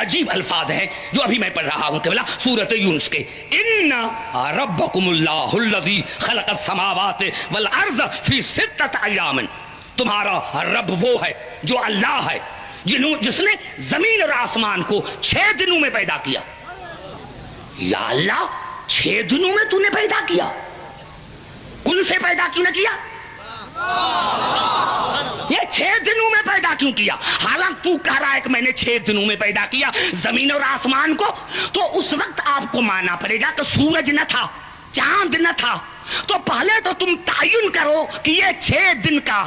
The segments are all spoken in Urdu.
عجیب الفاظ ہیں جو ابھی میں پڑھ رہا ہوں قبلہ سورۃ یونس کے. ان ربکم اللہ الذی خلق السماوات والارض فی ستۃ ایام. تمہارا رب وہ ہے جو اللہ ہے جس نے زمین اور آسمان کو 6 دنوں میں پیدا کیا. یا اللہ 6 دنوں میں تو نے پیدا کیا, کن سے پیدا کیوں نہ کیا؟ یہ 6 دنوں میں پیدا کیوں کیا؟ حالانکہ تو کہہ رہا ہے کہ میں نے 6 دنوں میں پیدا کیا زمین اور آسمان کو, تو اس وقت آپ کو ماننا پڑے گا کہ سورج نہ تھا, چاند نہ تھا. تو پہلے تو تم تعین کرو کہ یہ 6 دن کا,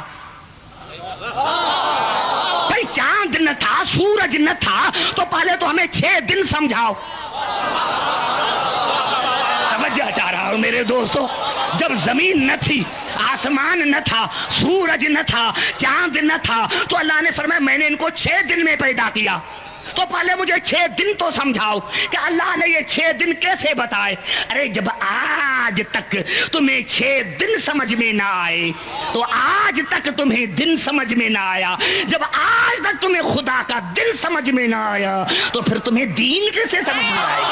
بھائی چاند نہ تھا, سورج نہ تھا, تو پہلے تو ہمیں 6 دن سمجھاؤ. توجہ چاہ رہا ہوں میرے دوستو, جب زمین نہ تھی, آسمان نہ تھا, سورج نہ تھا, چاند نہ تھا, تو اللہ نے فرمایا میں نے ان کو 6 دن میں پیدا کیا. تو پہلے مجھے 6 دن تو سمجھاؤ کہ اللہ نے یہ 6 دن کیسے بتائے. ارے جب آج تک تمہیں 6 دن سمجھ میں نہ آئے تو آج تک تمہیں دن سمجھ میں نہ آیا. جب آج تک تمہیں خدا کا دن سمجھ میں نہ آیا تو پھر تمہیں دین کیسے سمجھ میں آئے گا؟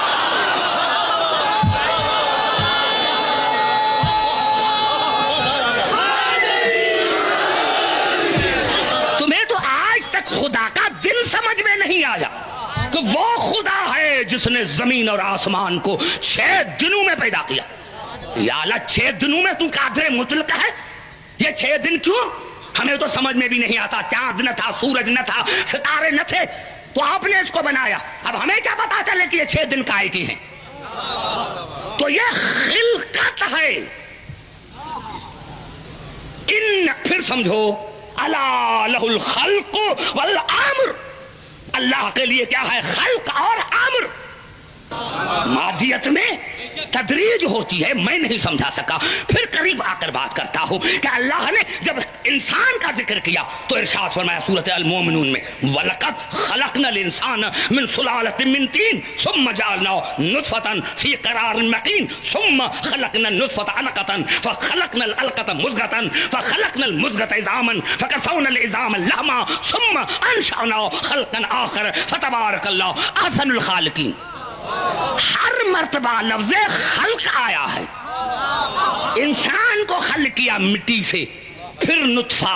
خدا کا دن سمجھ میں نہیں آیا کہ وہ خدا ہے جس نے زمین اور آسمان کو 6 دنوں میں پیدا کیا. یا اللہ 6 دنوں میں تو قادر مطلق ہے, یہ 6 دن کیوں؟ ہمیں تو سمجھ میں بھی نہیں آتا, چاند نہ تھا, سورج نہ تھا, ستارے نہ تھے, تو آپ نے اس کو بنایا. اب ہمیں کیا پتا چلے کہ یہ 6 دن کائے کی ہیں؟ تو یہ خلقت ہے. ان پھر سمجھو اللہ لہ الخلق والامر, اللہ کے لیے کیا ہے؟ خلق اور امر. مادیت میں تدریج ہوتی ہے, میں نہیں سمجھا سکا, پھر قریب آ کر بات کرتا ہوں کہ اللہ نے جب انسان کا ذکر کیا تو ارشاد فرمایا سورۃ المومنون میں وَلَقَدْ خَلَقْنَا الْإِنسَانَ مِنْ سُلَالَةٍ مِنْ طِينٍ ثُمَّ جَعَلْنَاهُ نُطْفَةً فِي قَرَارٍ مَكِينٍ ثُمَّ خَلَقْنَا النُّطْفَةَ عَلَقَةً فَخَلَقْنَا الْعَلَقَةَ مُضْغَةً فَخَلَقْنَا الْمُضْغَةَ عِظَامًا فَكَسَوْنَا الْعِظَامَ لَحْمًا ثُمَّ أَنشَأْنَاهُ خَلْقًا آخَرَ فَتَبَارَكَ اللَّهُ أَحْسَنُ الْخَالِقِينَ. ہر مرتبہ لفظ خلق آیا ہے. انسان کو خلق کیا مٹی سے, پھر نطفہ,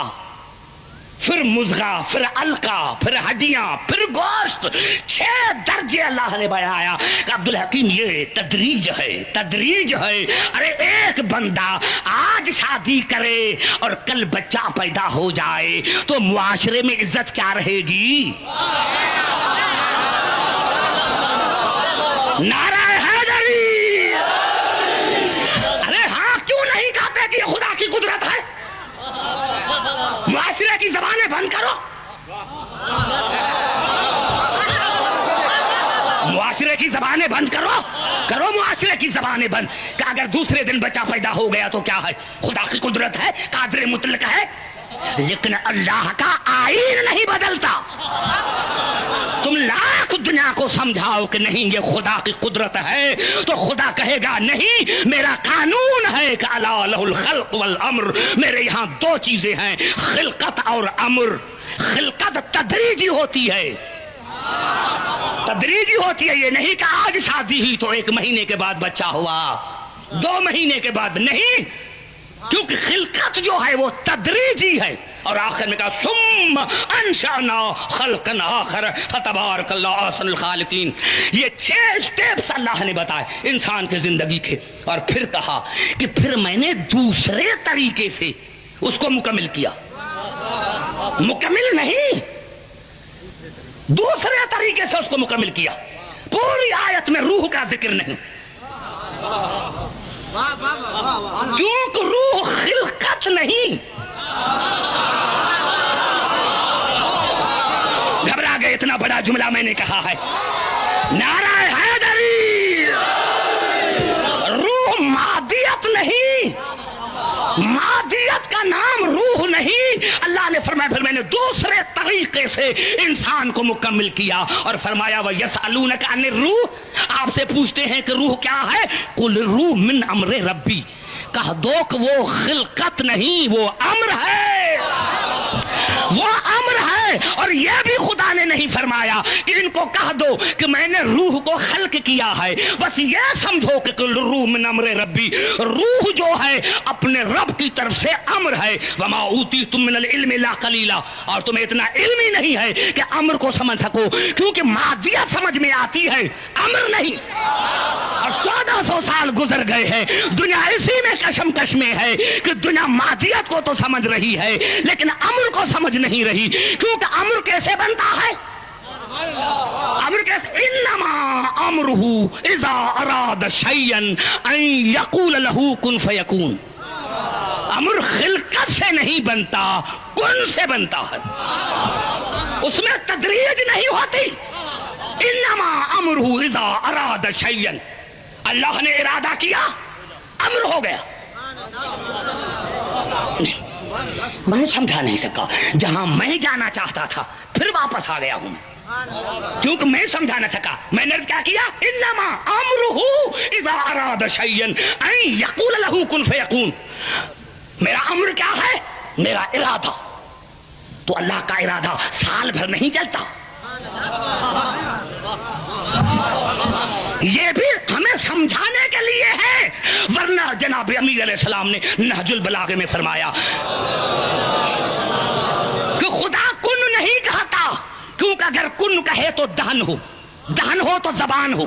پھر مضغہ, پھر علقہ, پھر ہڈیاں, پھر گوشت. 6 درجے اللہ نے بیایا کہ عبدالحکیم یہ تدریج ہے, تدریج ہے. ارے ایک بندہ آج شادی کرے اور کل بچہ پیدا ہو جائے تو معاشرے میں عزت کیا رہے گی؟ نعرہ حیدری. ارے ہاں کیوں نہیں کہتے کہ یہ خدا کی قدرت ہے؟ معاشرے کی زبانیں بند کرو, معاشرے کی زبانیں بند کرو معاشرے کی زبانیں بند. کہ اگر دوسرے دن بچہ پیدا ہو گیا تو کیا ہے؟ خدا کی قدرت ہے, قادر مطلق ہے. لیکن اللہ کا آئین نہیں بدلتا. تم لاکھ دنیا کو سمجھاؤ کہ نہیں یہ خدا کی قدرت ہے تو خدا کہے گا نہیں, میرا قانون ہے کہ اللہ لہ الخلق والامر. میرے یہاں 2 چیزیں ہیں, خلقت اور امر. خلقت تدریجی ہوتی ہے, تدریجی ہوتی ہے. یہ نہیں کہ آج شادی ہی تو 1 مہینے کے بعد بچہ ہوا, 2 مہینے کے بعد نہیں, کیونکہ خلقت جو ہے وہ تدریجی ہے. اور آخر میں کہا ثم انشأنا خلقا آخر فتبارک اللہ احسن الخالقین. یہ 6 سٹیپس اللہ نے بتائے انسان کے زندگی کے, اور پھر کہا کہ پھر میں نے دوسرے طریقے سے اس کو مکمل کیا. مکمل نہیں, دوسرے طریقے سے اس کو مکمل کیا. پوری آیت میں روح کا ذکر نہیں, کیونکہ روح خلقت نہیں. گھبرا گئے, اتنا بڑا جملہ میں نے کہا ہے. نعرہ حیدری. روح مادیت نہیں, مادیت کا نام روح نہیں. اللہ نے فرمایا پھر میں نے دوسرے طریقے سے انسان کو مکمل کیا اور فرمایا وَيَسْأَلُونَكَ عَنِ الرُّوحِ, آپ سے پوچھتے ہیں کہ روح کیا ہے؟ قُلِ الرُّوحُ مِنْ أَمْرِ رَبِّي, کہہ دو کہ وہ خلقت نہیں, وہ امر ہے, وہ امر ہے. ہے اور یہ بھی خدا نے نہیں فرمایا کہ ان کو کہہ دو کہ میں نے روح کو خلق کیا ہے، بس یہ سمجھو کہ کل روح من امر ربی، روح جو ہے اپنے رب کی طرف سے امر ہے، وما اوتیتم من العلم الا قلیلا، اور تمہیں اتنا علم ہی نہیں ہے کہ امر کو سمجھ سکو، کیونکہ مادیت سمجھ میں آتی ہے امر نہیں۔ اور 1400 سال گزر گئے ہیں، دنیا اسی میں کشمکش میں ہے کہ دنیا مادیت کو تو سمجھ رہی ہے لیکن امر کو سمجھ نہیں رہی، کیونکہ امر کیسے بنتا ہے؟ امر کیسے؟ انما امرہ اذا اراد شیئا ان یقول له کن فیکون۔ امر خلقت سے نہیں بنتا، کن سے بنتا ہے، اس میں تدریج نہیں ہوتی۔ انما امرہ اذا اراد شیئا، اللہ نے ارادہ کیا امر ہو گیا۔ میں سمجھا نہیں سکا، جہاں میں جانا چاہتا تھا پھر واپس آ گیا ہوں، کیونکہ میں سمجھا نہ سکا۔ میں نے کیا کیا؟ انما امرہ اذا اراد شیئا ان یقول له کن فیکون۔ میرا امر کیا ہے؟ میرا ارادہ۔ تو اللہ کا ارادہ سال بھر نہیں چلتا، یہ بھی ہمیں سمجھانے کے لیے ہے، ورنہ جناب امیر علیہ السلام نے نہج البلاغہ میں فرمایا کہ خدا کن نہیں کہتا، کیونکہ اگر کن کہے تو دہن ہو، دہن ہو تو زبان ہو،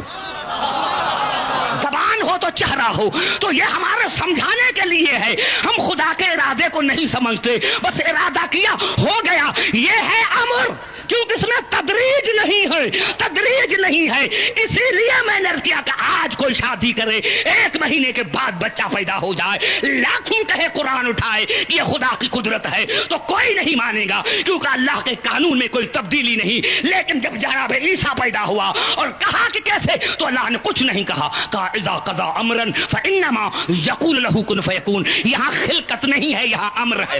زبان ہو تو چہرہ ہو، تو یہ ہمارے سمجھانے کے لیے ہے۔ ہم خدا کے ارادے کو نہیں سمجھتے، بس ارادہ کیا ہو گیا، یہ ہے امر، کیونکہ اس میں تدریج نہیں ہے، تدریج نہیں ہے۔ اسی لیے میں نے کیا کہ آج کوئی شادی کرے، 1 مہینے کے بعد بچہ پیدا ہو جائے، لاکھوں کہے قرآن اٹھائے کہ یہ خدا کی قدرت ہے، تو کوئی نہیں مانے گا، کیونکہ اللہ کے قانون میں کوئی تبدیلی نہیں۔ لیکن جب جناب عیسیٰ پیدا ہوا اور کہا کہ کیسے، تو اللہ نے کچھ نہیں کہا اذا قضا امرا فانما یقول له کن فیکون۔ یہاں خلقت نہیں ہے، یہاں امر ہے۔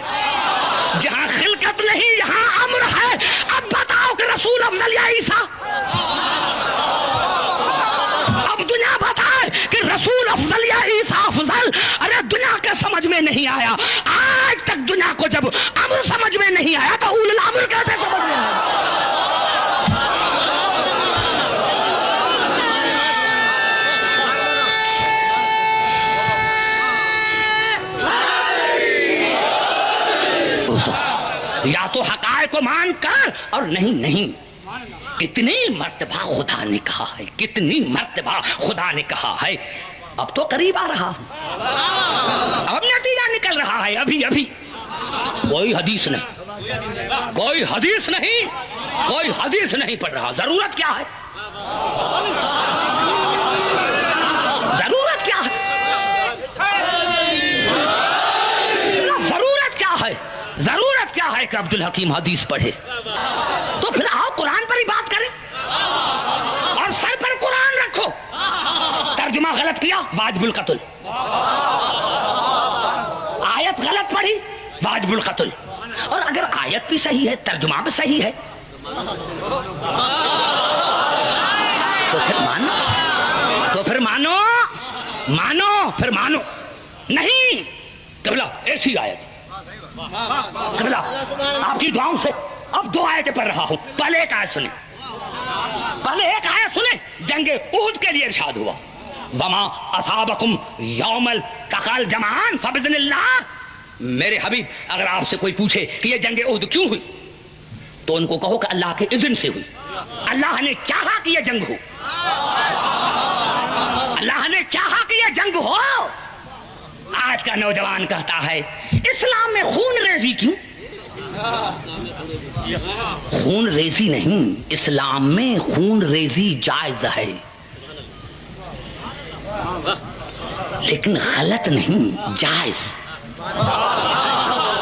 جہاں خلقت نہیں یہاں امر ہے۔ اب بتاؤ کہ رسول افضل یا عیسیٰ؟ اب دنیا بتائے کہ رسول افضل یا عیسیٰ افضل؟ ارے دنیا کے سمجھ میں نہیں آیا، آج تک دنیا کو جب امر سمجھ میں نہیں آیا تو اول الامر کیسے سمجھ میں آیا؟ یا تو حقائق کو مان کر، اور نہیں، کتنی مرتبہ خدا نے کہا ہے، کتنی مرتبہ خدا نے کہا ہے۔ اب تو قریب آ رہا ہوں، اب نتیجہ نکل رہا ہے، ابھی کوئی حدیث نہیں، کوئی حدیث نہیں، کوئی حدیث نہیں پڑھ رہا۔ ضرورت کیا ہے؟ ضرورت کیا ہے؟ ضرورت کیا ہے؟ ضرورت کیا ہے کہ عبد الحکیم حدیث پڑھے؟ تو پھر آؤ قرآن پر ہی بات کریں اور سر پر قرآن رکھو۔ ترجمہ غلط کیا، واجب القتل۔ آیت غلط پڑھی، واجب القتل۔ اور اگر آیت بھی صحیح ہے، ترجمہ بھی صحیح ہے، تو پھر مانو نہیں قبلہ ایسی آیت قبلہ آپ کی دعاؤں سے اب 2 آیتیں پڑھ رہا ہوں۔ پہلے ایک آیت سنیں، جنگ احد کے لیے ارشاد ہوا وما اصابکم یوم التقى الجمعان فباذن اللہ۔ میرے حبیب اگر آپ سے کوئی پوچھے کہ یہ جنگ احد کیوں ہوئی تو ان کو کہو کہ اللہ کے اذن سے ہوئی، اللہ نے چاہا کہ یہ جنگ ہو، اللہ نے چاہا کہ یہ جنگ ہو۔ آج کا نوجوان کہتا ہے اسلام میں خون ریزی کیوں؟ خون ریزی نہیں، اسلام میں خون ریزی جائز ہے، لیکن غلط نہیں، جائز۔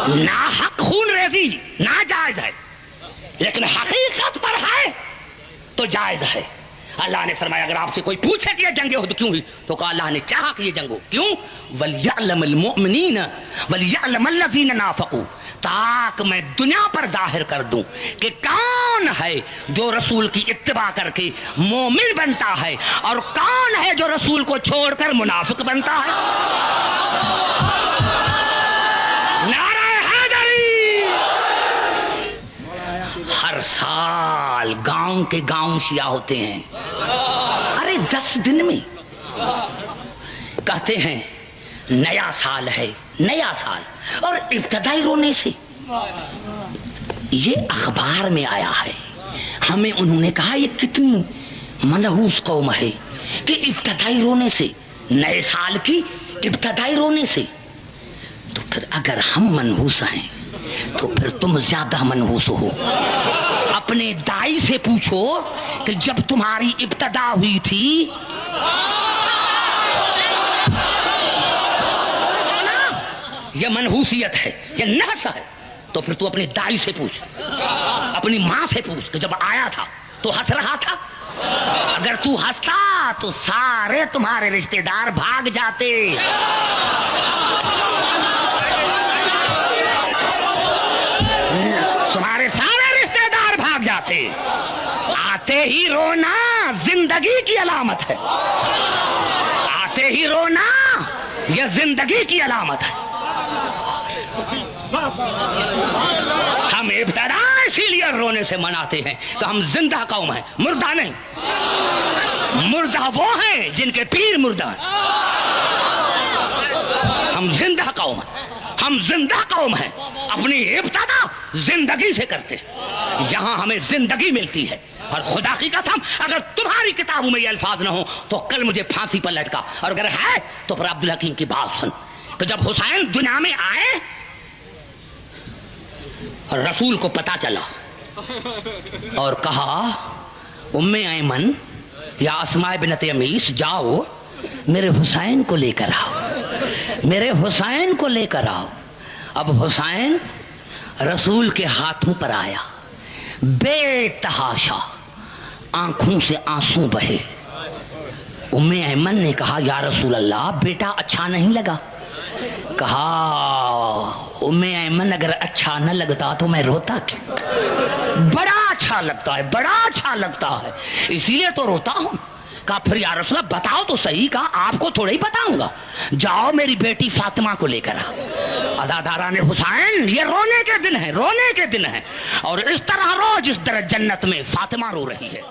ناحق خون ریزی ناجائز ہے، لیکن حقیقت پر ہے تو جائز ہے۔ اللہ نے فرمایا اگر آپ سے کوئی پوچھے کہ یہ جنگ احد کیوں ہوئی تو کہا اللہ نے چاہا کہ یہ جنگ ہو۔ کیوں؟ وَلْيَعْلَمَ الْمُؤْمِنِينَ وَلْيَعْلَمَ الَّذِينَ نَافَقُوا، تاکہ میں دنیا پر ظاہر کر دوں کہ کون ہے جو رسول کی اتباع کر کے مومن بنتا ہے اور کون ہے جو رسول کو چھوڑ کر منافق بنتا ہے۔ نعرہ حیدری! سال گاؤں کے گاؤں شیعہ ہوتے ہیں. ارے 10 دن میں کہتے ہیں نیا سال ہے, نیا سال, اور ابتدائی رونے سے. یہ اخبار میں آیا ہے. ہمیں انہوں نے کہا یہ کتنی منحوس قوم ہے کہ ابتدائی رونے سے, نئے سال کی ابتدائی رونے سے. تو پھر اگر ہم منحوس ہیں تو پھر تم زیادہ منحوس ہو. اپنے دائی سے پوچھو کہ جب تمہاری ابتدا ہوئی تھی یہ منحوسیت ہے, یہ نحس ہے, تو پھر تو اپنے دائی سے پوچھ, اپنی ماں سے پوچھ کہ جب آیا تھا تو ہنس رہا تھا. اگر تو ہنستا تو سارے تمہارے رشتے دار بھاگ جاتے. تمہارے سارے رشتے دار بھاگ جاتے. آتے ہی رونا زندگی کی علامت ہے. آتے ہی رونا یہ زندگی کی علامت ہے. ہم ابتدا اسی لیے رونے سے مناتے ہیں کہ ہم زندہ قوم ہیں, مردہ نہیں. مردہ وہ ہیں جن کے پیر مردہ ہیں. ہم زندہ قوم ہیں, ہم زندہ قوم ہیں. اپنی ابتدا زندگی سے کرتے ہیں. یہاں ہمیں زندگی ملتی ہے. اور خدا کی قسم اگر تمہاری کتابوں میں یہ الفاظ نہ ہو تو کل مجھے پھانسی پر لٹکا. اور اگر ہے تو پھر عبدالحکیم کی بات سن کہ جب حسین دنیا میں آئے رسول کو پتا چلا اور کہا ام ایمن یا اسماء بنت یمیس جاؤ میرے حسین کو لے کر آؤ, میرے حسین کو لے کر آؤ. اب حسین رسول کے ہاتھوں پر آیا, بے تحاشا آنکھوں سے آنسو بہے. ام ایمن نے کہا یا رسول اللہ بیٹا اچھا نہیں لگا. کہا ام ایمن اگر اچھا نہ لگتا تو میں روتا کیوں؟ بڑا اچھا لگتا ہے, بڑا اچھا لگتا ہے, اسی لیے تو روتا ہوں. کہا پھر یا رسول اللہ بتاؤ تو صحیح. کہا آپ کو تھوڑا ہی بتاؤں گا, جاؤ میری بیٹی فاطمہ کو لے کر آؤ. اداداران حسین یہ رونے کے دن ہے, رونے کے دن ہے. اور اس طرح رو جس طرح جنت میں فاطمہ رو رہی ہے.